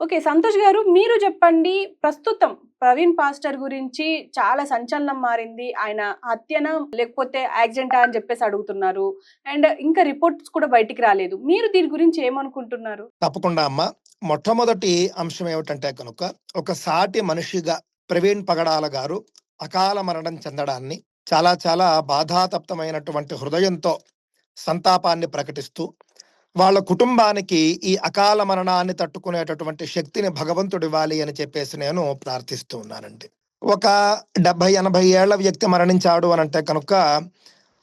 Okay. Santosh గారు మీరు చెప్పండి. ప్రస్తుతం ప్రవీణ్ పాస్టర్ గురించి చాలా సంచలనం మారింది. ఆయన హత్యనా? లేకపోతే యాక్సిడెంటా? అని చెప్పేసి అడుగుతున్నారు. అండ్ ఇంకా రిపోర్ట్స్ కూడా బయటికి రాలేదు. మీరు దీని గురించి ఏమనుకుంటున్నారు? తప్పకుండా అమ్మా. మొట్టమొదటి అంశం ఏమిటంటే కనుక, ఒక సాటి మనిషిగా ప్రవీణ్ పగడాల గారు అకాల మరణం చెందడాన్ని చాలా చాలా బాధాతప్తమైనటువంటి హృదయంతో సంతాపాన్ని ప్రకటిస్తూ, వాళ్ళ కుటుంబానికి ఈ అకాల మరణాన్ని తట్టుకునేటటువంటి శక్తిని భగవంతుడివ్వాలి అని చెప్పేసి నేను ప్రార్థిస్తూ ఉన్నానండి. ఒక 70, 80 ఏళ్ల వ్యక్తి మరణించాడు అనంటే కనుక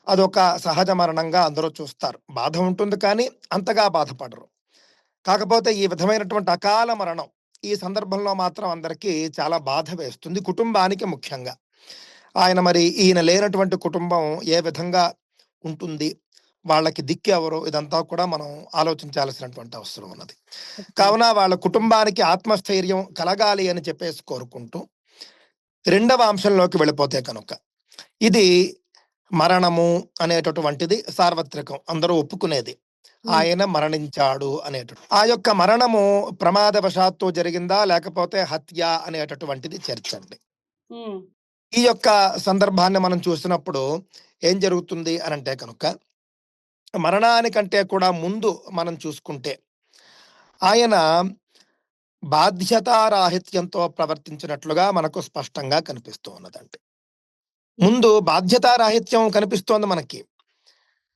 అదొక సహజ మరణంగా అందరూ చూస్తారు. బాధ ఉంటుంది కానీ అంతగా బాధపడరు. కాకపోతే ఈ విధమైనటువంటి అకాల మరణం ఈ సందర్భంలో మాత్రం అందరికీ చాలా బాధ వేస్తుంది, కుటుంబానికి ముఖ్యంగా. ఆయన మరి ఈయన లేనటువంటి కుటుంబం ఏ విధంగా ఉంటుంది, వాళ్ళకి దిక్కెవరు, ఇదంతా కూడా మనం ఆలోచించాల్సినటువంటి అవసరం ఉన్నది. కావున వాళ్ళ కుటుంబానికి ఆత్మస్థైర్యం కలగాలి అని చెప్పేసి కోరుకుంటూ, రెండవ అంశంలోకి వెళ్ళిపోతే కనుక, ఇది మరణము అనేటటువంటిది సార్వత్రికం, అందరూ ఒప్పుకునేది. ఆయన మరణించాడు అనేటటువంటి ఆ యొక్క మరణము ప్రమాదవశాత్తు జరిగిందా లేకపోతే హత్య అనేటటువంటిది చర్చ అండి. హ్మ్. ఈ యొక్క సందర్భాన్ని మనం చూసినప్పుడు ఏం జరుగుతుంది అని అంటే కనుక, మరణానికంటే కూడా ముందు మనం చూసుకుంటే ఆయన బాధ్యతారాహిత్యంతో ప్రవర్తించినట్లుగా మనకు స్పష్టంగా కనిపిస్తూ ఉన్నదండి. ముందు బాధ్యతారాహిత్యం కనిపిస్తోంది మనకి.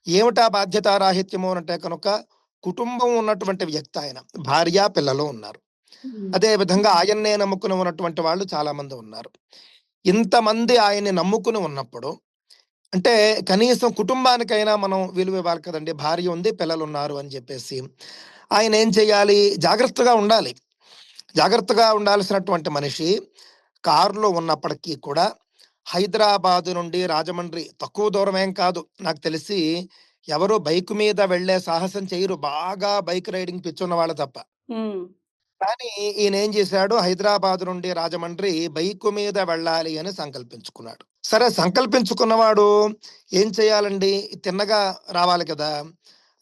ఏమిటా బాధ్యతారాహిత్యము అంటే కనుక, కుటుంబం ఉన్నటువంటి వ్యక్తి ఆయన. భార్య, పిల్లలు ఉన్నారు. అదే విధంగా ఆయన్నే నమ్ముకుని ఉన్నటువంటి వాళ్ళు చాలా మంది ఉన్నారు. ఇంతమంది ఆయన్ని నమ్ముకుని ఉన్నప్పుడు, అంటే కనీసం కుటుంబానికైనా మనం విలువ ఇవ్వాలి కదండి. భార్య ఉంది, పిల్లలు ఉన్నారు అని చెప్పేసి. ఆయన ఏం చేయాలి? జాగ్రత్తగా ఉండాలి. జాగ్రత్తగా ఉండాల్సినటువంటి మనిషి కారులో ఉన్నప్పటికీ కూడా హైదరాబాదు నుండి రాజమండ్రి తక్కువ దూరం ఏం కాదు. నాకు తెలిసి ఎవరు బైక్ మీద వెళ్ళే సాహసం చేయరు, బాగా బైక్ రైడింగ్ పిచ్చున్న వాళ్ళు తప్ప. హ్మ్. కానీ ఈయన ఏం చేశాడు, హైదరాబాద్ నుండి రాజమండ్రి బైకు మీద వెళ్ళాలి అని సంకల్పించుకున్నాడు. సరే, సంకల్పించుకున్నవాడు ఏం చేయాలండి? తిన్నగా రావాలి కదా.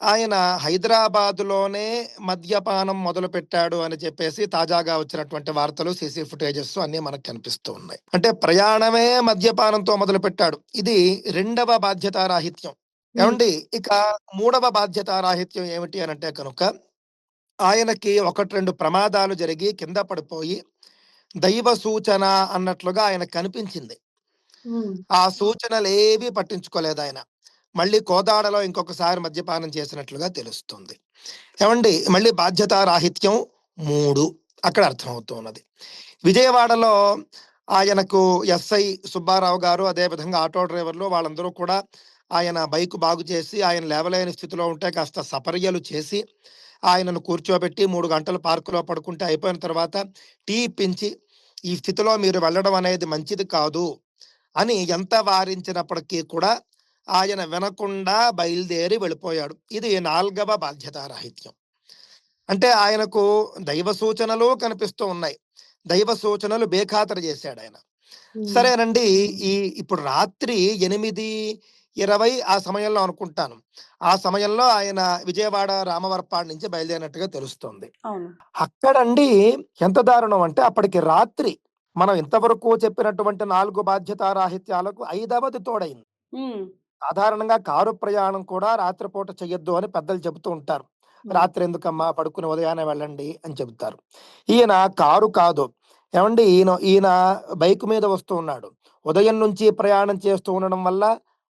ఆయన హైదరాబాదులోనే మద్యపానం మొదలు పెట్టాడు అని చెప్పేసి తాజాగా వచ్చినటువంటి వార్తలు, సీసీ ఫుటేజెస్ అన్ని మనకు కనిపిస్తూ ఉన్నాయి. అంటే ప్రయాణమే మద్యపానంతో మొదలు పెట్టాడు. ఇది రెండవ బాధ్యతారాహిత్యం. ఏమండి, ఇక మూడవ బాధ్యతారాహిత్యం ఏమిటి అని అంటే కనుక, ఆయనకి 1, 2 ప్రమాదాలు జరిగి కింద పడిపోయి దైవ సూచన అన్నట్లుగా ఆయన కనిపించింది. ఆ సూచనలేవి పట్టించుకోలేదు ఆయన. మళ్ళీ కోదాడలో ఇంకొకసారి మద్యపానం చేసినట్లుగా తెలుస్తుంది. ఏమండి, మళ్ళీ బాధ్యతారాహిత్యం 3 అక్కడ అర్థమవుతూ ఉన్నది. విజయవాడలో ఆయనకు ఎస్ఐ సుబ్బారావు గారు, అదేవిధంగా ఆటో డ్రైవర్లు వాళ్ళందరూ కూడా ఆయన బైక్ బాగు చేసి, ఆయన లేవలేని స్థితిలో ఉంటే కాస్త సపర్యలు చేసి ఆయనను కూర్చోబెట్టి 3 గంటలు పార్కులో పడుకుంటే అయిపోయిన తర్వాత టీ ఇప్పించి, ఈ స్థితిలో మీరు వెళ్ళడం అనేది మంచిది కాదు అని ఎంత వారించినప్పటికీ కూడా ఆయన వినకుండా బయలుదేరి వెళ్ళిపోయాడు. ఇది 4వ బాధ్యతారాహిత్యం. అంటే ఆయనకు దైవ సూచనలు కనిపిస్తూ ఉన్నాయి. దైవ సూచనలు బేఖాతరు చేశాడు ఆయన. సరేనండి, ఇప్పుడు రాత్రి 8:20 ఆ సమయంలో అనుకుంటాను. ఆ సమయంలో ఆయన విజయవాడ రామవరపాడు నుంచి బయలుదేరినట్టుగా తెలుస్తోంది. అవును. అక్కడండి ఎంత దారుణం అంటే, అప్పటికి రాత్రి. మనం ఇంతవరకు చెప్పినటువంటి 4 బాధ్యతారాహిత్యాలకు 5వది తోడైంది. హ్మ్. సాధారణంగా కారు ప్రయాణం కూడా రాత్రిపూట చెయ్యొద్దు అని పెద్దలు చెబుతూ ఉంటారు. రాత్రి ఎందుకమ్మా, పడుకుని ఉదయాన్నే వెళ్ళండి అని చెబుతారు. ఈయన కారు కాదు ఏమండి, ఈయన బైక్ మీద వస్తూ ఉన్నాడు. ఉదయం నుంచి ప్రయాణం చేస్తూ ఉండడం వల్ల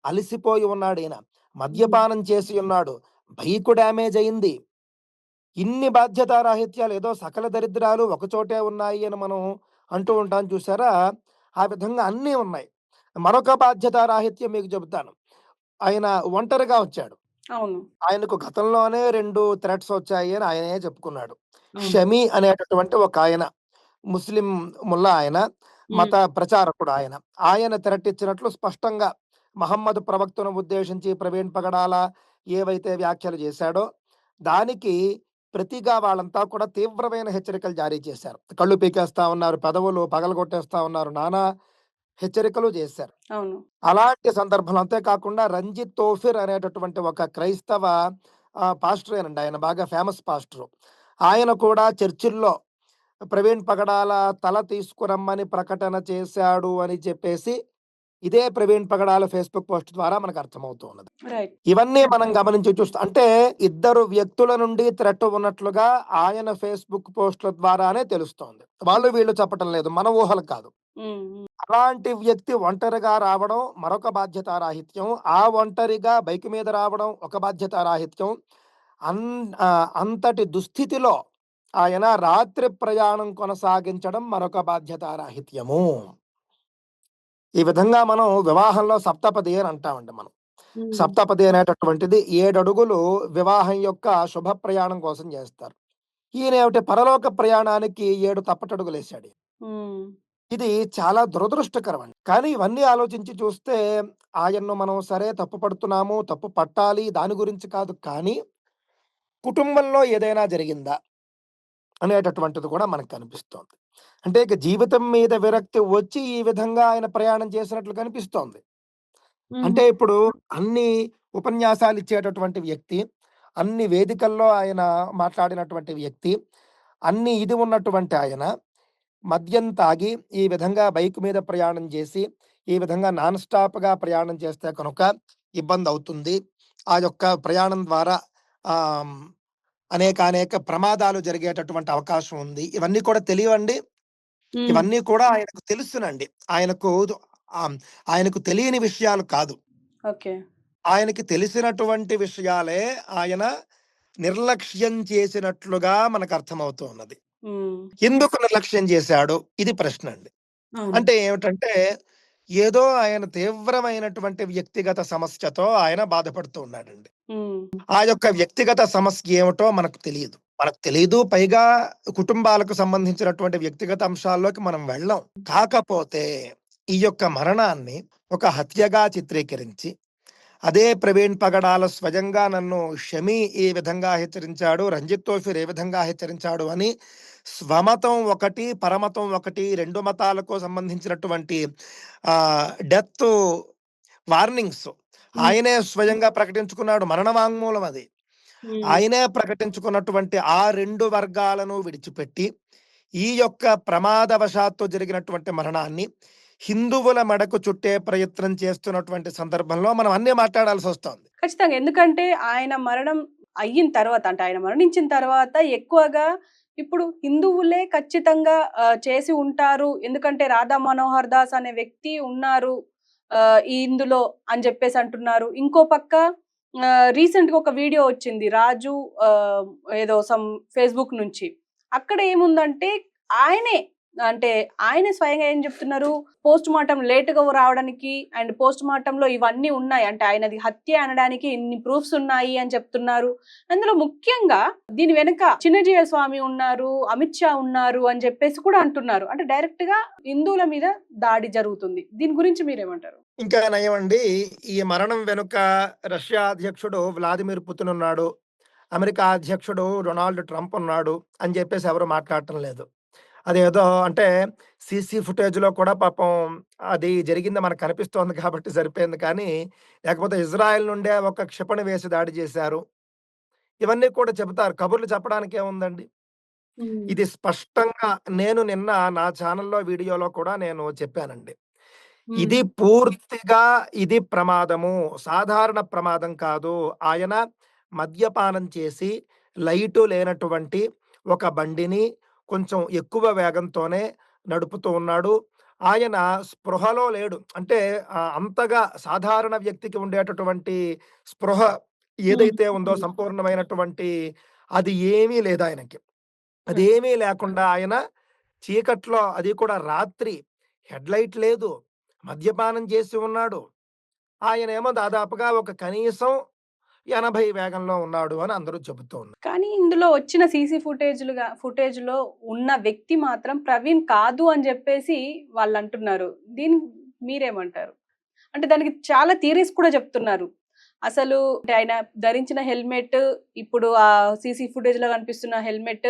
అలసిపోయి ఉన్నాడు ఈయన. మద్యపానం చేసి ఉన్నాడు. బైకు డ్యామేజ్ అయింది. ఇన్ని బాధ్యతారాహిత్యాలు, ఏదో సకల దరిద్రాలు ఒకచోటే ఉన్నాయి అని మనం అంటూ ఉంటాం చూసారా, ఆ విధంగా అన్నీ ఉన్నాయి. మరొక బాధ్యతారాహిత్యం మీకు చెబుతాను. ఆయన ఒంటరిగా వచ్చాడు. అవును. ఆయనకు గతంలోనే 2 థ్రెట్స్ వచ్చాయి అని ఆయనే చెప్పుకున్నాడు. షమీ అనేటటువంటి ఒక ఆయన, ముస్లిం ముల్లా ఆయన, మత ప్రచారకుడు ఆయన. ఆయన థ్రెట్ ఇచ్చినట్లు స్పష్టంగా మహమ్మద్ ప్రవక్తను ఉద్దేశించి ప్రవీణ్ పగడాల ఏవైతే వ్యాఖ్యలు చేశాడో దానికి ప్రతిగా వాళ్ళంతా కూడా తీవ్రమైన హెచ్చరికలు జారీ చేశారు. కళ్ళు పీకేస్తా ఉన్నారు, పెదవులు పగలగొట్టేస్తా ఉన్నారు, నానా హెచ్చరికలు చేశారు. అవును. అలాంటి సందర్భంలో అంతేకాకుండా రంజిత్ తోఫిర్ అనేటటువంటి ఒక క్రైస్తవ పాస్టరేనండి. ఆయన బాగా ఫేమస్ పాస్టరు. ఆయన కూడా చర్చిల్లో ప్రవీణ్ పగడాల తల తీసుకురమ్మని ప్రకటన చేశాడు అని చెప్పేసి ఇదే ప్రవీణ్ పగడాల ఫేస్బుక్ పోస్ట్ ద్వారా మనకు అర్థమవుతూ ఉన్నది. రైట్. ఇవన్నీ మనం గమనించి చూస్తాం. అంటే ఇద్దరు వ్యక్తుల నుండి థ్రెట్ ఉన్నట్లుగా ఆయన ఫేస్బుక్ పోస్టుల ద్వారానే తెలుస్తోంది. వాళ్ళు వీళ్ళు చెప్పటం లేదు, మన ఊహలు కాదు. అలాంటి వ్యక్తి ఒంటరిగా రావడం మరొక బాధ్యతారాహిత్యం. ఆ ఒంటరిగా బైక్ మీద రావడం ఒక బాధ్యతారాహిత్యం. అంతటి దుస్థితిలో ఆయన రాత్రి ప్రయాణం కొనసాగించడం మరొక బాధ్యతారాహిత్యము. ఈ విధంగా మనం వివాహంలో సప్తపది అని అంటామండి. మనం సప్తపది అనేటటువంటిది 7 అడుగులు వివాహం యొక్క శుభ ప్రయాణం కోసం చేస్తారు. ఈయనేమిటి పరలోక ప్రయాణానికి 7 తప్పటడుగులు వేశాడు. ఇది చాలా దురదృష్టకరం అండి. కానీ ఇవన్నీ ఆలోచించి చూస్తే ఆయన్ను మనం సరే తప్పు పడుతున్నాము, తప్పు పట్టాలి, దాని గురించి కాదు. కానీ కుటుంబంలో ఏదైనా జరిగిందా అనేటటువంటిది కూడా మనకు కనిపిస్తోంది. అంటే ఇక జీవితం మీద విరక్తి వచ్చి ఈ విధంగా ఆయన ప్రయాణం చేసినట్లు కనిపిస్తోంది. అంటే ఇప్పుడు అన్ని ఉపన్యాసాలు ఇచ్చేటటువంటి వ్యక్తి, అన్ని వేదికల్లో ఆయన మాట్లాడినటువంటి వ్యక్తి, అన్ని ఇది ఉన్నటువంటి ఆయన మద్యం తాగి ఈ విధంగా బైక్ మీద ప్రయాణం చేసి ఈ విధంగా నాన్ స్టాప్గా ప్రయాణం చేస్తే కనుక ఇబ్బంది అవుతుంది. ఆ యొక్క ప్రయాణం ద్వారా అనేక ప్రమాదాలు జరిగేటటువంటి అవకాశం ఉంది. ఇవన్నీ కూడా తెలియవండి. ఇవన్నీ కూడా ఆయనకు తెలుసునండి. ఆయనకు తెలియని విషయాలు కాదు. ఆయనకి తెలిసినటువంటి విషయాలే ఆయన నిర్లక్ష్యం చేసినట్లుగా మనకు అర్థమవుతూ ఉన్నది. ఎందుకు నిర్లక్ష్యం చేశాడు ఇది ప్రశ్న అండి. అంటే ఏమిటంటే ఏదో ఆయన తీవ్రమైనటువంటి వ్యక్తిగత సమస్యతో ఆయన బాధపడుతూ ఉన్నాడండి. ఆ యొక్క వ్యక్తిగత సమస్య ఏమిటో మనకు తెలియదు. పైగా కుటుంబాలకు సంబంధించినటువంటి వ్యక్తిగత అంశాల్లోకి మనం వెళ్ళం. కాకపోతే ఈ యొక్క మరణాన్ని ఒక హత్యగా చిత్రీకరించి అదే ప్రవీణ్ పగడాల స్వయంగా నన్ను షమి ఏ విధంగా హెచ్చరించాడు, రంజిత్ తోఫీర్ ఏ విధంగా హెచ్చరించాడు అని స్వమతం ఒకటి, పరమతం ఒకటి, 2 మతాలకు సంబంధించినటువంటి డెత్ వార్నింగ్స్ ఆయనే స్వయంగా ప్రకటించుకున్నాడు. మరణ వాంగ్మూలం అది ఆయనే ప్రకటించుకున్నటువంటి ఆ 2 వర్గాలను విడిచిపెట్టి ఈ యొక్క ప్రమాదవశాత్తు జరిగినటువంటి మరణాన్ని హిందువుల మెడకు చుట్టే ప్రయత్నం చేస్తున్నటువంటి సందర్భంలో మనం అన్నీ మాట్లాడాల్సి వస్తుంది. ఖచ్చితంగా. ఎందుకంటే ఆయన మరణం అయిన తర్వాత, అంటే ఆయన మరణించిన తర్వాత ఎక్కువగా ఇప్పుడు హిందువులే ఖచ్చితంగా చేసి ఉంటారు. ఎందుకంటే రాధా మనోహర్ దాస్ అనే వ్యక్తి ఉన్నారు ఇందులో అని చెప్పేసి అంటున్నారు. ఇంకో పక్క రీసెంట్ గా ఒక వీడియో వచ్చింది రాజు ఏదో సమ్ ఫేస్బుక్ నుంచి. అక్కడ ఏముందంటే ఆయన స్వయంగా ఏం చెప్తున్నారు, పోస్ట్ మార్టం లేట్ గా రావడానికి అండ్ పోస్ట్ మార్టం లో ఇవన్నీ ఉన్నాయి, అంటే ఆయనది హత్య అనడానికి ఇన్ని ప్రూఫ్స్ ఉన్నాయి అని చెప్తున్నారు. అందులో ముఖ్యంగా దీని వెనుక చిన్నజీవ స్వామి ఉన్నారు, అమిత్ షా ఉన్నారు అని చెప్పేసి కూడా అంటున్నారు. అంటే డైరెక్ట్ గా హిందువుల మీద దాడి జరుగుతుంది. దీని గురించి మీరేమంటారు? ఇంకా నయమండి, ఈ మరణం వెనుక రష్యా అధ్యక్షుడు వ్లాదిమిర్ పుతిన్ ఉన్నాడు, అమెరికా అధ్యక్షుడు డొనాల్డ్ ట్రంప్ ఉన్నాడు అని చెప్పేసి ఎవరు మాట్లాడటం లేదు. అదేదో అంటే సీసీ ఫుటేజ్లో కూడా పాపం అది జరిగింది మనకు కనిపిస్తోంది కాబట్టి సరిపోయింది. కానీ లేకపోతే ఇజ్రాయెల్ నుండే ఒక క్షిపణి వేసి దాడి చేశారు, ఇవన్నీ కూడా చెబుతారు. కబుర్లు చెప్పడానికి ఏముందండి. ఇది స్పష్టంగా నేను నిన్న నా ఛానల్లో వీడియోలో కూడా నేను చెప్పానండి. ఇది పూర్తిగా ఇది ప్రమాదము, సాధారణ ప్రమాదం కాదు. ఆయన మద్యపానం చేసి లైటు లేనటువంటి ఒక బండిని కొంచెం ఎక్కువ వేగంతోనే నడుపుతూ ఉన్నాడు. ఆయన స్పృహలో లేడు. అంటే అంతగా సాధారణ వ్యక్తికి ఉండేటటువంటి స్పృహ ఏదైతే ఉందో సంపూర్ణమైనటువంటి అది ఏమీ లేదు ఆయనకి. అదేమీ లేకుండా ఆయన చీకట్లో, అది కూడా రాత్రి, హెడ్లైట్ లేదు, మద్యపానం చేసి ఉన్నాడు. ఆయనేమో దాదాపుగా ఒక కనీసం 80 వేగంలో ఉన్నాడు అని అందరూ చెబుతూ ఉన్నారు. కానీ ఇందులో వచ్చిన సీసీ ఫుటేజ్లో ఉన్న వ్యక్తి మాత్రం ప్రవీణ్ కాదు అని చెప్పేసి వాళ్ళు అంటున్నారు. దీన్ని మీరేమంటారు? అంటే దానికి చాలా థియరీస్ కూడా చెప్తున్నారు. అసలు ఆయన ధరించిన హెల్మెట్, ఇప్పుడు ఆ సీసీ ఫుటేజ్ లో కనిపిస్తున్న హెల్మెట్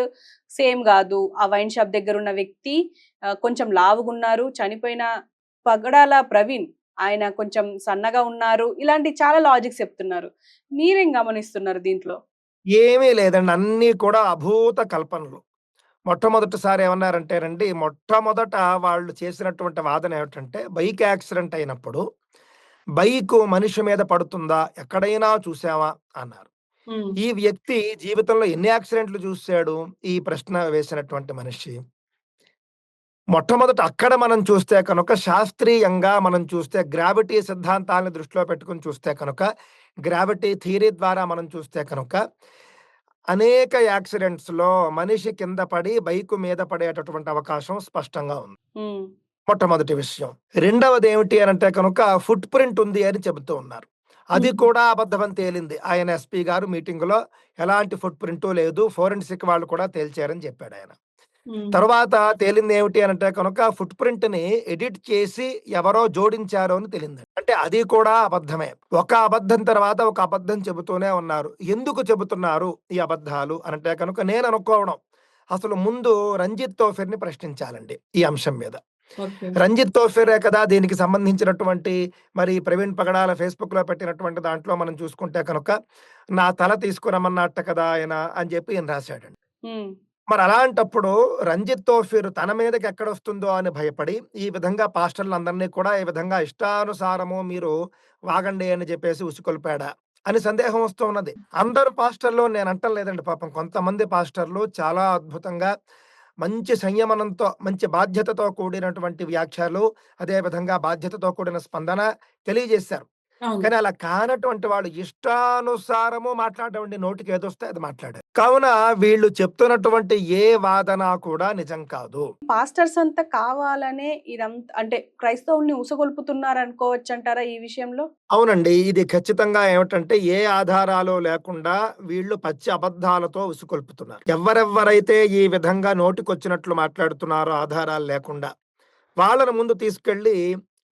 సేమ్ కాదు. ఆ వైన్ షాప్ దగ్గర ఉన్న వ్యక్తి కొంచెం లావుగున్నారు. చనిపోయిన పగడాల ప్రవీణ్ ఆయన కొంచెం సన్నగా ఉన్నారు. ఇలాంటి చాలా లాజిక్స్ చెప్తున్నారు. మీరేం గమనిస్తున్నారు దీంట్లో? ఏమీ లేదండి, అన్నీ కూడా అభూత కల్పనలు. మొట్టమొదటిసారి ఏమన్నారంటేనండి, మొట్టమొదట వాళ్ళు చేసినటువంటి వాదన ఏమిటంటే, బైక్ యాక్సిడెంట్ అయినప్పుడు బైకు మనిషి మీద పడుతుందా? ఎక్కడైనా చూసావా? అన్నారు. హ్మ్. ఈ వ్యక్తి జీవితంలో ఎన్ని యాక్సిడెంట్లు చూసాడు? ఈ ప్రశ్న వేసినటువంటి మనిషి. మొట్టమొదట అక్కడ మనం చూస్తే కనుక శాస్త్రీయంగా మనం చూస్తే గ్రావిటీ సిద్ధాంతాలను దృష్టిలో పెట్టుకొని చూస్తే కనుక, గ్రావిటీ థియరీ ద్వారా మనం చూస్తే కనుక, అనేక యాక్సిడెంట్స్‌లో మనిషి కింద పడి బైకు మీద పడేటటువంటి అవకాశం స్పష్టంగా ఉంది. హ్మ్. మొట్టమొదటి విషయం. రెండవది ఏమిటి అనంటే కనుక ఫుట్ ప్రింట్ ఉంది అని చెబుతూ ఉన్నారు. అది హ్మ్. కూడా అబద్ధమని తేలింది. ఆయన ఎస్పీ గారు మీటింగ్‌లో ఎలాంటి ఫుట్ ప్రింటు లేదు. ఫోరెన్సిక్ వాళ్ళు కూడా తేల్చారని చెప్పాడాయన. హ్మ్. తరువాత తేలింది ఏమిటి అనంటే కనుక ఫుట్ ప్రింట్‌ని ఎడిట్ చేసి ఎవరో జోడించారు అని తేలింది. అంటే అది కూడా అబద్ధమే. ఒక అబద్ధం తర్వాత ఒక అబద్ధం చెబుతూనే ఉన్నారు. ఎందుకు చెబుతున్నారు ఈ అబద్ధాలు అనంటే కనుక నేను అనుకోవడం, అసలు ముందు రంజిత్ తోఫిర్‌ని ప్రశ్నించాలండి ఈ అంశం మీద. ఓకే. రంజిత్ తోఫిరే కదా దీనికి సంబంధించినటువంటి మరి ప్రవీణ్ పగడాల ఫేస్‌బుక్‌లో పెట్టినటువంటి దాంట్లో మనం చూసుకుంటే కనుక, నా తల తీసుకురమ్మన్నట్ట కదా ఆయన అని చెప్పి ఈయన రాశాడండి. హ్మ్. మరి అలాంటప్పుడు రంజిత్ తోఫీర్ తన మీదకి ఎక్కడొస్తుందో అని భయపడి, ఈ విధంగా పాస్టర్‌లందరినీ కూడా ఈ విధంగా ఇష్టానుసారము మీరు వాగండి అని చెప్పేసి ఉసికొల్పాడా? అని సందేహం వస్తూ ఉన్నది. అందరు పాస్టర్‌లు నేను అంటం లేదండి పాపం. కొంతమంది పాస్టర్‌లు చాలా అద్భుతంగా మంచి సంయమనంతో, మంచి బాధ్యతతో కూడినటువంటి వ్యాఖ్యలు, అదే విధంగా బాధ్యతతో కూడిన స్పందన తెలియజేశారు. అవును. కానీ అలా కానటువంటి వాళ్ళు ఇష్టానుసారము మాట్లాడడం అండి. నోటికి ఏదొస్తే అది మాట్లాడారు. కావున వీళ్ళు చెప్తున్నటువంటి ఏ వాదన కూడా నిజం కాదు. పాస్టర్స్ అంతా కావాలనే అంటే క్రైస్తవుల్ని ఉసగొల్పుతున్నారనుకోవచ్చంటారా ఈ విషయంలో? అవునండి. ఇది ఖచ్చితంగా ఏమిటంటే ఏ ఆధారాలు లేకుండా వీళ్ళు పచ్చి అబద్ధాలతో ఉసుకొల్పుతున్నారు. ఎవరెవ్వరైతే ఈ విధంగా నోటికొచ్చినట్లు మాట్లాడుతున్నారో ఆధారాలు లేకుండా, వాళ్ళని ముందు తీసుకెళ్ళి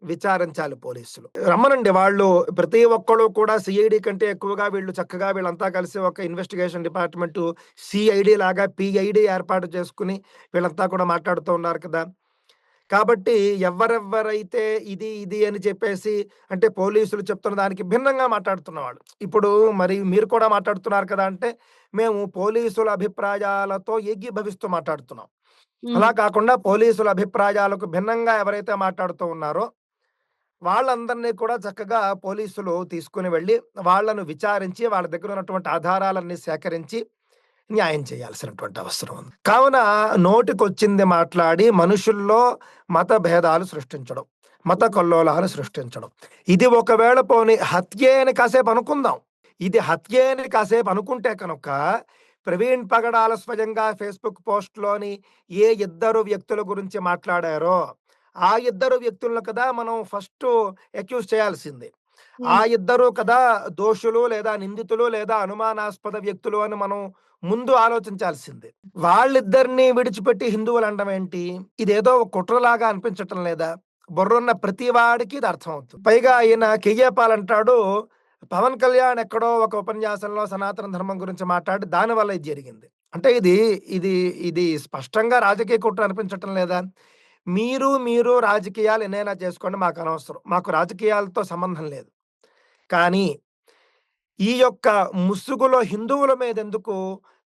విచారించాలి పోలీసులు. రమ్మనండి వాళ్ళు ప్రతి ఒక్కళ్ళు కూడా సీఐడీ కంటే ఎక్కువగా వీళ్ళు చక్కగా వీళ్ళంతా కలిసి ఒక ఇన్వెస్టిగేషన్ డిపార్ట్‌మెంటు సీఐడీ లాగా పీఐడీ ఏర్పాటు చేసుకొని వీళ్ళంతా కూడా మాట్లాడుతూ ఉన్నారు కదా! కాబట్టి ఎవ్వరెవ్వరైతే ఇది అని చెప్పేసి అంటే పోలీసులు చెప్తున్న దానికి భిన్నంగా మాట్లాడుతున్నవాళ్ళు. ఇప్పుడు మరి మీరు కూడా మాట్లాడుతున్నారు కదా! అంటే మేము పోలీసుల అభిప్రాయాలతో ఏకీభవిస్తూ మాట్లాడుతున్నాం. హ్మ్. అలా కాకుండా పోలీసుల అభిప్రాయాలకు భిన్నంగా ఎవరైతే మాట్లాడుతూ ఉన్నారో వాళ్ళందరినీ కూడా చక్కగా పోలీసులు తీసుకొని వెళ్లి వాళ్ళను విచారించి వాళ్ళ దగ్గర ఉన్నటువంటి ఆధారాలన్నీ సేకరించి న్యాయం చేయాల్సినటువంటి అవసరం ఉంది. కావున నోటికొచ్చింది మాట్లాడి మనుషుల్లో మత భేదాలు సృష్టించడం, మత హ్మ్. కల్లోలాలు సృష్టించడం. ఇది ఒకవేళ పోనీ హత్యే అని కాసేపు అనుకుందాం. ఇది హత్యే అని కాసేపు అనుకుంటే కనుక ప్రవీణ్ పగడాల స్వయంగా ఫేస్‌బుక్ పోస్ట్‌లోని ఏ ఇద్దరు వ్యక్తుల గురించి మాట్లాడారో, ఆ ఇద్దరు వ్యక్తులను కదా మనం ఫస్టు అక్యూజ్ చేయాల్సింది. ఆ హ్మ్. ఇద్దరు కదా దోషులు లేదా నిందితులు లేదా అనుమానాస్పద వ్యక్తులు అని మనం ముందు ఆలోచించాల్సింది. వాళ్ళిద్దరిని విడిచిపెట్టి హిందువులండం ఏంటి? ఇదేదో ఒక కుట్రలాగా అనిపించటం లేదా? బుర్రున్న ప్రతి వాడికి ఇది అర్థమవుతుంది. పైగా ఈయన కేఏపాల్ అంటాడు, పవన్ కళ్యాణ్ ఎక్కడో ఒక ఉపన్యాసంలో సనాతన ధర్మం గురించి మాట్లాడి దానివల్ల ఇది జరిగింది. అంటే ఇది ఇది స్పష్టంగా రాజకీయ కుట్ర అనిపించటం లేదా? మీరు రాజకీయాలు ఎన్నైనా చేసుకోండి మాకనవసరం. మాకు రాజకీయాలతో సంబంధం లేదు. కానీ ఈ యొక్క ముసుగులో హిందువుల మీదెందుకు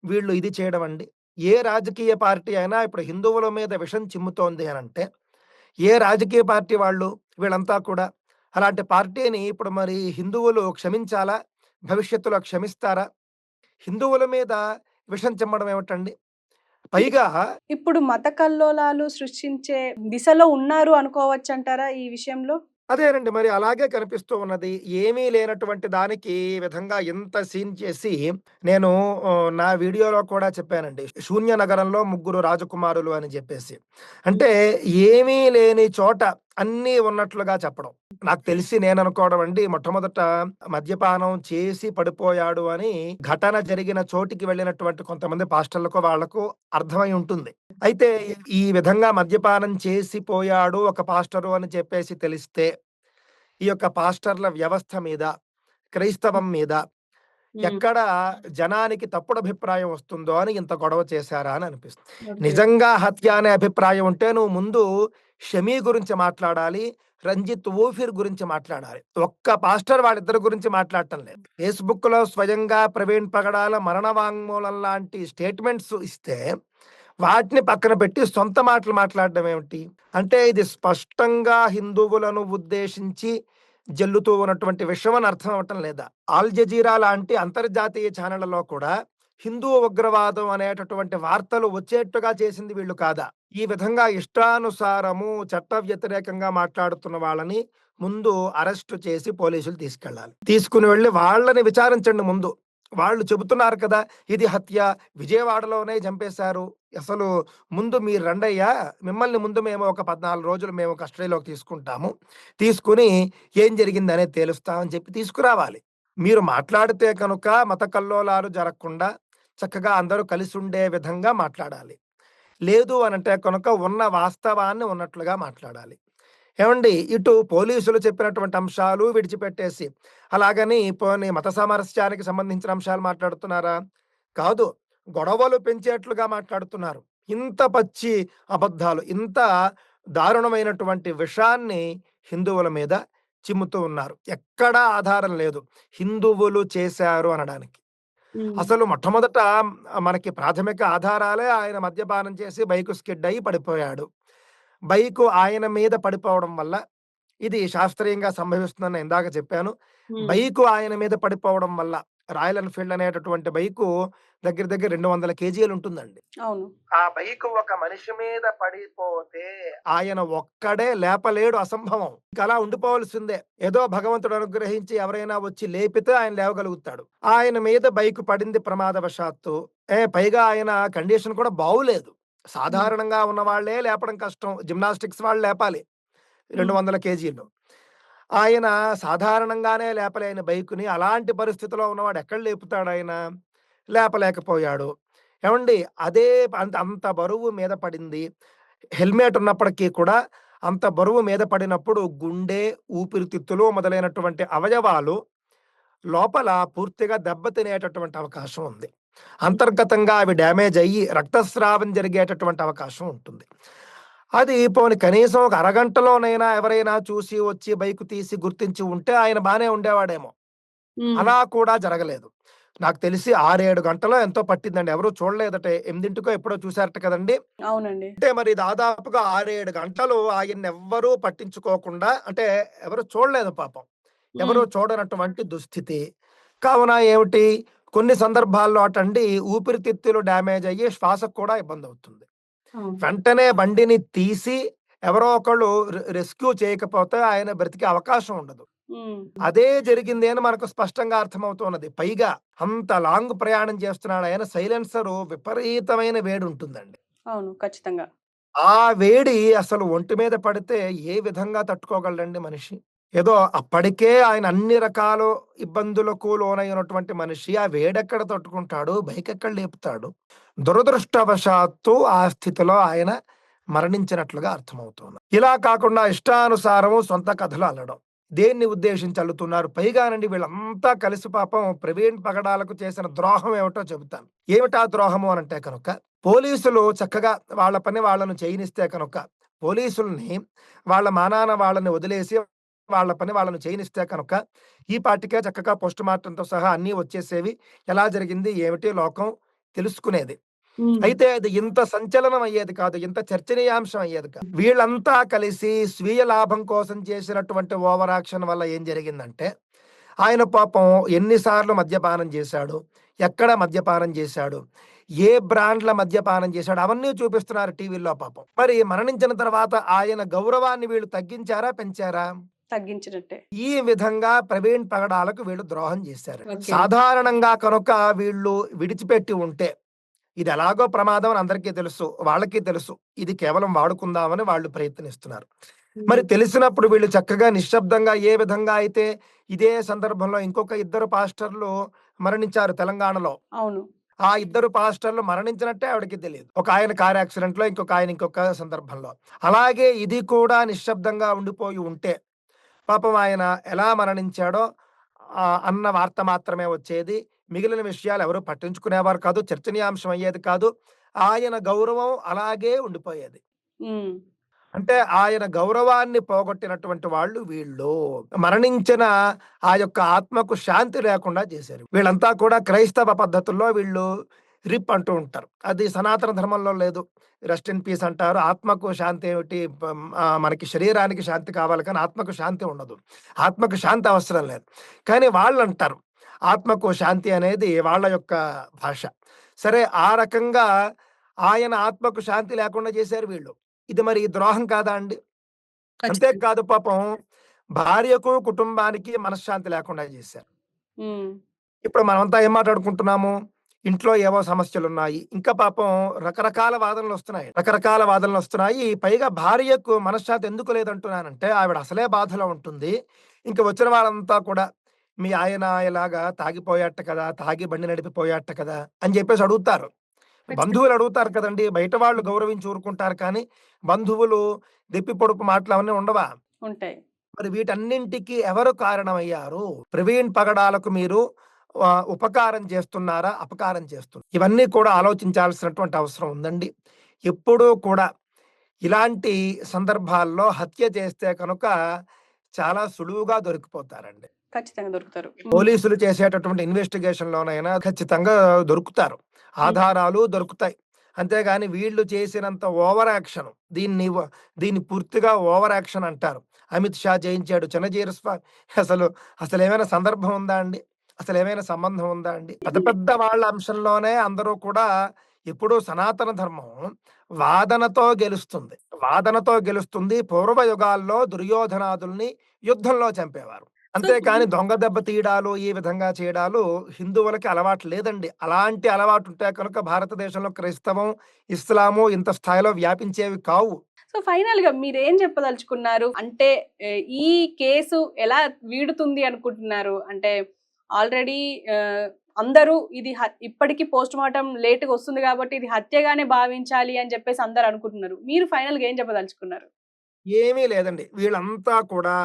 వీళ్ళు ఇది చేయడం అండి? ఏ రాజకీయ పార్టీ అయినా ఇప్పుడు హిందువుల మీద విషం చిమ్ముతోంది అనంటే, ఏ రాజకీయ పార్టీ వాళ్ళు వీళ్ళంతా కూడా అలాంటి పార్టీని ఇప్పుడు మరి హిందువులు క్షమించాలా? భవిష్యత్తులో క్షమిస్తారా? హిందువుల మీద విషం చిమ్మడం ఏమిటండి? ఇ పైగా ఇప్పుడు మత కల్లోలాలు సృష్టించే దిశలో ఉన్నారు అనుకోవచ్చంటారా ఈ విషయంలో? అదేనండి. మరి అలాగే కనిపిస్తూ ఉన్నది. ఏమీ లేనటువంటి దానికి ఈ విధంగా ఇంత సీన్ చేసి నేను నా వీడియోలో కూడా చెప్పానండి. శూన్య నగరంలో ముగ్గురు రాజకుమారులు అని జెప్పేసి. హ్మ్. అంటే ఏమీ లేని చోట అన్నీ ఉన్నట్లుగా చెప్పడం. నాకు తెలిసి నేననుకోవడం అండి మొట్టమొదట మద్యపానం చేసి పడిపోయాడు అని ఘటన జరిగిన చోటికి వెళ్ళినటువంటి కొంతమంది పాస్టర్‌లకో వాళ్ళకో అర్థమై ఉంటుంది. అయితే ఈ విధంగా మద్యపానం చేసి పోయాడు ఒక పాస్టరు అని చెప్పేసి తెలిస్తే, ఈ యొక్క పాస్టర్ల వ్యవస్థ మీద, క్రైస్తవం మీద హ్మ్. ఎక్కడ జనానికి తప్పుడు అభిప్రాయం వస్తుందో అని ఇంత గొడవ చేశారా అని అనిపిస్తుంది. ఓకే. నిజంగా హత్య అనే అభిప్రాయం ఉంటే నువ్వు ముందు షమీ గురించి మాట్లాడాలి. రంజిత్ ఓఫీర్ గురించి మాట్లాడాలి. ఒక్క పాస్టర్ వాళ్ళిద్దరి గురించి మాట్లాడటం లేదు. ఫేస్‌బుక్‌లో స్వయంగా ప్రవీణ్ పగడాల మరణ వాంగ్మూలం లాంటి స్టేట్మెంట్స్ ఇస్తే, వాటిని పక్కన పెట్టి సొంత మాటలు మాట్లాడడం ఏమిటి? అంటే ఇది స్పష్టంగా హిందువులను ఉద్దేశించి జల్లుతూ ఉన్నటువంటి విషయం అని అర్థం అవ్వటం లేదా? ఆల్ జజీరా లాంటి అంతర్జాతీయ ఛానళ్లలో కూడా హిందూ ఉగ్రవాదం అనేటటువంటి వార్తలు వచ్చేట్టుగా చేసింది వీళ్ళు కాదా? ఈ విధంగా ఇష్టానుసారము చట్ట వ్యతిరేకంగా మాట్లాడుతున్న వాళ్ళని ముందు అరెస్టు చేసి పోలీసులు తీసుకెళ్ళాలి. తీసుకుని వెళ్ళి వాళ్ళని విచారించండి ముందు. వాళ్ళు చెబుతున్నారు కదా ఇది హత్య, విజయవాడలోనే చంపేశారు. అసలు ముందు మీరు రండయ్యా, మిమ్మల్ని ముందు మేము ఒక 14 రోజులు మేము కస్టడీలోకి తీసుకుంటాము. తీసుకుని ఏం జరిగిందనేది తేలుస్తామని చెప్పి తీసుకురావాలి. మీరు మాట్లాడితే కనుక మత కల్లోలాలు జరగకుండా చక్కగా అందరూ కలిసి ఉండే విధంగా మాట్లాడాలి. లేదు అనంటే కనుక ఉన్న వాస్తవాన్ని ఉన్నట్లుగా మాట్లాడాలి. ఏమండి ఇటు పోలీసులు చెప్పినటువంటి అంశాలు విడిచిపెట్టేసి అలాగని పోనీ మత సామరస్యానికి సంబంధించిన అంశాలు మాట్లాడుతున్నారా? కాదు, గొడవలు పెంచేట్లుగా మాట్లాడుతున్నారు. ఇంత పచ్చి అబద్ధాలు, ఇంత దారుణమైనటువంటి విషాన్ని హిందువుల మీద చిమ్ముతూ ఉన్నారు. ఎక్కడా ఆధారం లేదు హిందువులు చేశారు అనడానికి. ఉమ్, అసలు మొట్టమొదట మనకి ప్రాథమిక ఆధారాలే ఆయన మద్యపానం చేసి బైకు స్కిడ్ అయ్యి పడిపోయాడు. బైకు ఆయన మీద పడిపోవడం వల్ల ఇది శాస్త్రీయంగా సంభవిస్తుందని ఇందాక చెప్పాను. ఉమ్, బైకు ఆయన మీద పడిపోవడం వల్ల రాయల్ ఎన్ఫీల్డ్ అనేటటువంటి బైకు దగ్గర దగ్గర 200 కేజీలు ఉంటుందండి. అవును. ఆ బైకు ఒక మనిషి మీద పడిపోతే ఆయన ఒక్కడే లేపలేడు, అసంభవం. ఇంకా అలా ఉండిపోవలసిందే. ఏదో భగవంతుడు అనుగ్రహించి ఎవరైనా వచ్చి లేపితే ఆయన లేవగలుగుతాడు. ఆయన మీద బైకు పడింది ప్రమాదవశాత్తు. పైగా ఆయన కండిషన్ కూడా బాగులేదు. సాధారణంగా ఉన్న వాళ్ళే లేపడం కష్టం. జిమ్నాస్టిక్స్ వాళ్ళు లేపాలి 200 కేజీలు. ఆయన సాధారణంగానే లేపలేని బైకుని అలాంటి పరిస్థితిలో ఉన్నవాడు ఎక్కడ లేపుతాడు ఆయన? లేపలేకపోయాడు. ఏమండి అదే అంత బరువు మీద పడింది. హెల్మెట్ ఉన్నప్పటికీ కూడా అంత బరువు మీద పడినప్పుడు గుండె, ఊపిరితిత్తులు మొదలైనటువంటి అవయవాలు లోపల పూర్తిగా దెబ్బతినేటటువంటి అవకాశం ఉంది. అంతర్గతంగా అవి డ్యామేజ్ అయ్యి రక్తస్రావం జరిగేటటువంటి అవకాశం ఉంటుంది. అది పోనీ కనీసం ఒక అరగంటలోనైనా ఎవరైనా చూసి వచ్చి బైకు తీసి గుర్తించి ఉంటే ఆయన బానే ఉండేవాడేమో. ఉమ్, అలా కూడా జరగలేదు. నాకు తెలిసి 6-7 గంటలో ఎంతో పట్టిందండి. ఎవరు చూడలేదట. 8కో ఎప్పుడో చూసారట కదండి. అవునండి. అంటే మరి దాదాపుగా 6-7 గంటలు ఆయన్నెవ్వరూ పట్టించుకోకుండా, అంటే ఎవరు చూడలేదు పాపం. ఎవరు ఉమ్, చూడనటువంటి దుస్థితి. కావున ఏమిటి, కొన్ని సందర్భాల్లో అటండి ఊపిరితిత్తులు డ్యామేజ్ అయ్యి శ్వాసకు కూడా ఇబ్బందవుతుంది. అవును. వెంటనే బండిని తీసి ఎవరో ఒకళ్ళు రెస్క్యూ చేయకపోతే ఆయన బ్రతికే అవకాశం ఉండదు. ఉమ్, అదే జరిగింది అని మనకు స్పష్టంగా అర్థమవుతున్నది. పైగా అంత లాంగ్ ప్రయాణం చేస్తున్నాడు ఆయన. సైలెన్సరు విపరీతమైన వేడి ఉంటుందండి. అవును, ఖచ్చితంగా. ఆ వేడి అసలు ఒంటి మీద పడితే ఏ విధంగా తట్టుకోగలడండి మనిషి? ఏదో అప్పటికే ఆయన అన్ని రకాల ఇబ్బందులకు లోనైనటువంటి మనిషి ఆ వేడెక్కడ తట్టుకుంటాడు? బైక్ ఎక్కడ లేపుతాడు? దురదృష్టవశాత్తు ఆ స్థితిలో ఆయన మరణించినట్లుగా అర్థమవుతుంది. ఇలా కాకుండా ఇష్టానుసారము సొంత కథలు అల్లడం. దేన్ని ఉద్దేశించి అల్లుతున్నారు? పైగానండి వీళ్ళంతా కలిసి పాపం ప్రవీణ్ పగడాలకు చేసిన ద్రోహం ఏమిటో చెబుతాను. ఏమిటా ద్రోహము అనంటే కనుక, పోలీసులు చక్కగా వాళ్ళ పని వాళ్ళను చేయనిస్తే కనుక, పోలీసుల్ని వాళ్ళ మానాన వాళ్ళని వదిలేసి వాళ్ళ పని వాళ్ళను చేయనిస్తే కనుక ఈ పాటికే చక్కగా పోస్ట్ మార్టంతో సహా అన్నీ వచ్చేసేవి. ఎలా జరిగింది ఏమిటి లోకం తెలుసుకునేది. ఉమ్, అయితే అది ఇంత సంచలనం అయ్యేది కాదు. ఇంత చర్చనీయాంశం అయ్యేది కాదు. వీళ్ళంతా కలిసి స్వీయ లాభం కోసం చేసినటువంటి ఓవర్ యాక్షన్ వల్ల ఏం జరిగిందంటే, ఆయన పాపం ఎన్నిసార్లు మద్యపానం చేశాడు, ఎక్కడ మద్యపానం చేశాడు, ఏ బ్రాండ్ల మద్యపానం చేశాడు, అవన్నీ చూపిస్తున్నారు టీవీల్లో పాపం. మరి మరణించిన తర్వాత ఆయన గౌరవాన్ని వీళ్ళు తగ్గించారా, పెంచారా? తగ్గించినట్టే. ఈ విధంగా ప్రవీణ్ పగడాలకు వీళ్ళు ద్రోహం చేశారు. ఓకే. సాధారణంగా కనుక వీళ్ళు విడిచిపెట్టి ఉంటే, ఇది ఎలాగో ప్రమాదం అని అందరికీ తెలుసు. వాళ్ళకి తెలుసు. ఇది కేవలం వాడుకుందామని వాళ్ళు ప్రయత్నిస్తున్నారు. మరి తెలిసినప్పుడు వీళ్ళు చక్కగా నిశ్శబ్దంగా ఏ విధంగా అయితే ఇదే సందర్భంలో ఇంకొక 2 పాస్టర్లు మరణించారు తెలంగాణలో. అవును. ఆ 2 పాస్టర్లు మరణించినట్టే ఆవిడకి తెలియదు. ఒక ఆయన కార్ యాక్సిడెంట్‌లో, ఇంకొక ఆయన ఇంకొక సందర్భంలో. అలాగే ఇది కూడా నిశ్శబ్దంగా ఉండిపోయి ఉంటే పాపం ఆయన ఎలా మరణించాడో అన్న వార్త మాత్రమే వచ్చేది. మిగిలిన విషయాలు ఎవరు పట్టించుకునేవారు కాదు. చర్చనీయాంశం అయ్యేది కాదు. ఆయన గౌరవం అలాగే ఉండిపోయేది. ఉమ్, అంటే ఆయన గౌరవాన్ని పోగొట్టినటువంటి వాళ్ళు వీళ్ళు. మరణించిన ఆ యొక్క ఆత్మకు శాంతి లేకుండా చేశారు. వీళ్ళంతా కూడా క్రైస్తవ పద్ధతుల్లో వీళ్ళు రిప్ అంటూ ఉంటారు. అది సనాతన ధర్మంలో లేదు. రెస్ట్ ఇన్ పీస్ అంటారు. ఆత్మకు శాంతి ఏమిటి? మనకి శరీరానికి శాంతి కావాలి కానీ ఆత్మకు శాంతి ఉండదు. ఆత్మకు శాంతి అవసరం లేదు. కానీ వాళ్ళంటారు. ఆత్మకు శాంతి అనేది వాళ్ళ యొక్క భాష. సరే ఆ రకంగా ఆయన ఆత్మకు శాంతి లేకుండా చేశారు వీళ్ళు. ఇది మరి ద్రోహం కాదా అండి? ఖచ్చితంగా. అంతేకాదు పాపం భార్యకు, కుటుంబానికి మనశ్శాంతి లేకుండా చేశారు. హ్మ్. ఇప్పుడు మనమంతా ఏం మాట్లాడుకుంటున్నాము? ఇంట్లో ఏవో సమస్యలున్నాయి. ఇంకా పాపం రకరకాల వాదనలొస్తున్నాయి. రకరకాల వాదనలొస్తున్నాయి. పైగా భార్యకు మనశ్శాంతి ఎందుకు లేదంటున్నానంటే, ఆవిడ అసలే బాధలో ఉంటుంది. ఇంక వచ్చిన వాళ్ళంతా కూడా, "మీ ఆయన ఇలాగా తాగిపోయాట్ట కదా! తాగి బండి నడిపిపోయాట్ట కదా!" అని జెప్పేసి అడుగుతారు. ఖచ్చితంగా. బంధువులు అడుగుతారు కదండీ! బయట వాళ్ళు గౌరవించి ఊరుకుంటారు కానీ, బంధువులు దెప్పి పొడుపు మాటలు అవన్నీ ఉండవా? ఉంటాయి. మరి వీటన్నింటికి ఎవరు కారణమయ్యారు? ప్రవీణ్ పగడాలకు మీరు ఉపకారం చేస్తున్నారా? అపకారం ఇవన్నీ కూడా ఆలోచించాల్సినటువంటి అవసరం ఉందండి. ఎప్పుడూ కూడా ఇలాంటి సందర్భాల్లో హత్య చేస్తే కనుక చాలా సులువుగా దొరికిపోతారండి. ఖచ్చితంగా దొరుకుతారు. పోలీసులు చేసేటటువంటి ఇన్వెస్టిగేషన్‌లోనైనా ఖచ్చితంగా దొరుకుతారు. హ్మ్. ఆధారాలు దొరుకుతాయి. అంతేగాని వీళ్ళు చేసినంత ఓవర్ యాక్షన్ దీన్ని పూర్తిగా ఓవర్ యాక్షన్ అంటారు. అమిత్ షా చేయించాడు. చిన్నజీర స్వామి అసలేమైనా సందర్భం ఉందా అండి? అసలేమైనా సంబంధం ఉందా అండి? పెద్ద పెద్ద వాళ్ళ అంశంలోనే అందరూ కూడా ఎప్పుడూ సనాతన ధర్మం వాదనతో గెలుస్తుంది. వాదనతో గెలుస్తుంది. పూర్వ యుగాల్లో దుర్యోధనాదుల్ని యుద్ధంలో చంపేవారు. సో, అంతేకాని దొంగ దెబ్బ తీయడాలు, ఈ విధంగా చేయడాలు హిందువులకి అలవాటు లేదండి. అలాంటి అలవాటుంటే కనుక భారతదేశంలో క్రైస్తవం, ఇస్లాము ఇంత స్థాయిలో వ్యాపించేవి కావు. సో ఫైనల్‌గా మీరేం చెప్పదలుచుకున్నారు? అంటే ఈ కేసు ఎలా వీడుతుంది అనుకుంటున్నారు? అంటే ఆల్రెడీ అందరూ ఇది ఇప్పటికి పోస్ట్‌మార్టం లేట్‌గా వస్తుంది కాబట్టి ఇది హత్యగానే భావించాలి అని చెప్పేసి అందరూ అనుకుంటున్నారు. మీరు ఫైనల్‌గా ఏం చెప్పదలుచుకున్నారు? ఏమీ లేదండి. వీళ్ళంతా కూడా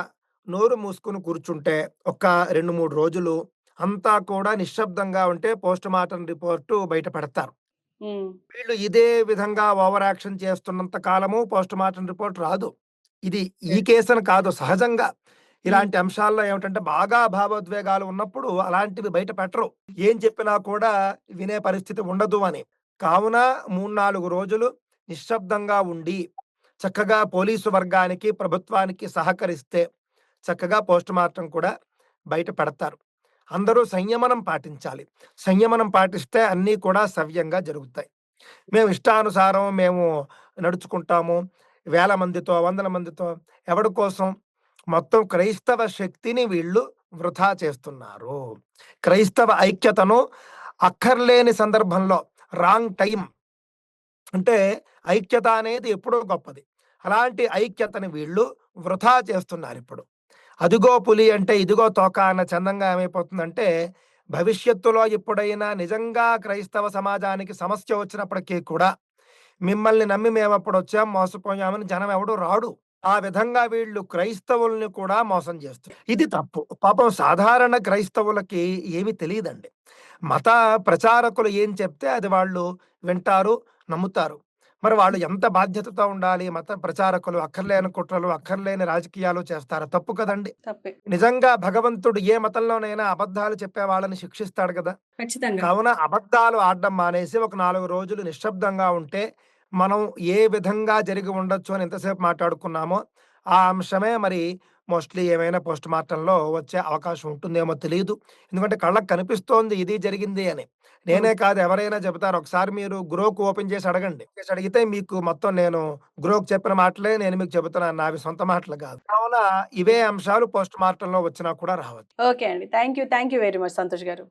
నోరు మూసుకొని కూర్చుంటే ఒక 2, 3 రోజులు అంతా కూడా నిశ్శబ్దంగా ఉంటే పోస్ట్‌మార్టం రిపోర్టు బయట పెడతారు. హ్మ్. వీళ్ళు ఇదే విధంగా ఓవర్ యాక్షన్ చేస్తున్నంత కాలము పోస్ట్‌మార్టం రిపోర్ట్ రాదు. ఇది ఈ యెస్. కేసని కాదు సహజంగా హ్మ్. ఇలాంటి అంశాల్లో ఏమిటంటే బాగా భావోద్వేగాలు ఉన్నప్పుడు అలాంటివి బయట పెట్టరు. ఏం చెప్పినా కూడా వినే పరిస్థితి ఉండదు అని. కావున 3, 4 రోజులు నిశ్శబ్దంగా ఉండి, చక్కగా పోలీసు వర్గానికి, ప్రభుత్వానికి సహకరిస్తే చక్కగా పోస్ట్‌మార్టం కూడా బయట పెడతారు. అందరూ సంయమనం పాటించాలి. సంయమనం పాటిస్తే అన్నీ కూడా సవ్యంగా జరుగుతాయి. మేము ఇష్టానుసారం నడుచుకుంటాము. వేల మందితో, వందల మందితో ఎవడి కోసం? మొత్తం క్రైస్తవ శక్తిని వీళ్ళు వృధా చేస్తున్నారు. క్రైస్తవ ఐక్యతను అక్కర్లేని సందర్భంలో రాంగ్ టైమ్ అంటే ఐక్యత అనేది ఎప్పుడో గొప్పది. అలాంటి ఐక్యతని వీళ్ళు వృధా చేస్తున్నారిప్పుడు. అదిగో పులి అంటే ఇదిగో తోక అన్న చందంగా ఏమైపోతుందంటే, భవిష్యత్తులో ఎప్పుడైనా నిజంగా క్రైస్తవ సమాజానికి సమస్య వచ్చినప్పటికీ కూడా, మిమ్మల్ని నమ్మి మేమప్పుడొచ్చాం, మోసపోయామని జనం ఎవడు రాడు. ఆ విధంగా వీళ్ళు క్రైస్తవుల్ని కూడా మోసం చేస్తున్నారు. ఇది తప్పు. పాపం సాధారణ క్రైస్తవులకి ఏమి తెలీదండి. మత ప్రచారకులు ఏం చెప్తే అది వాళ్ళు వింటారు, నమ్ముతారు. మరి వాళ్ళు ఎంత బాధ్యతతో ఉండాలి? మత ప్రచారకులు అక్కర్లేని కుట్రలు, అక్కర్లేని రాజకీయాలు చేస్తారా? తప్పు కదండీ! తప్పే. నిజంగా భగవంతుడు ఏ మతంలోనైనా అబద్ధాలు చెప్పే వాళ్ళని శిక్షిస్తాడు గదా! ఖచ్చితంగా. కావున అబద్ధాలు ఆడడం మానేసి ఒక 4 రోజులు నిశ్శబ్దంగా ఉంటే, మనం ఏ విధంగా జరిగి ఉండొచ్చు అని ఎంతసేపు మాట్లాడుకున్నామో, ఆ అంశమే మరి మోస్ట్‌లీ ఏమైనా పోస్ట్‌మార్టంలో వచ్చే అవకాశం ఉంటుందేమో తెలీదు. ఎందుకంటే కళ్ళకి కనిపిస్తోంది ఇది జరిగింది అని. హ్మ్. నేనే కాదు ఎవరైనా చెబుతారు. ఒకసారి మీరు గ్రోక్ ఓపెన్ చేసి అడగండి. చేసి అడిగితే మీకు మొత్తం నేను గ్రోక్ చెప్పిన మాటలే నేను మీకు చెబుతున్నాను. నావి సొంత మాటలు కాదు. కావున ఇవే అంశాలు పోస్ట్‌మార్టంలో వచ్చినా కూడా రావచ్చు. ఓకే అండి. Thank you very much Santosh గారు.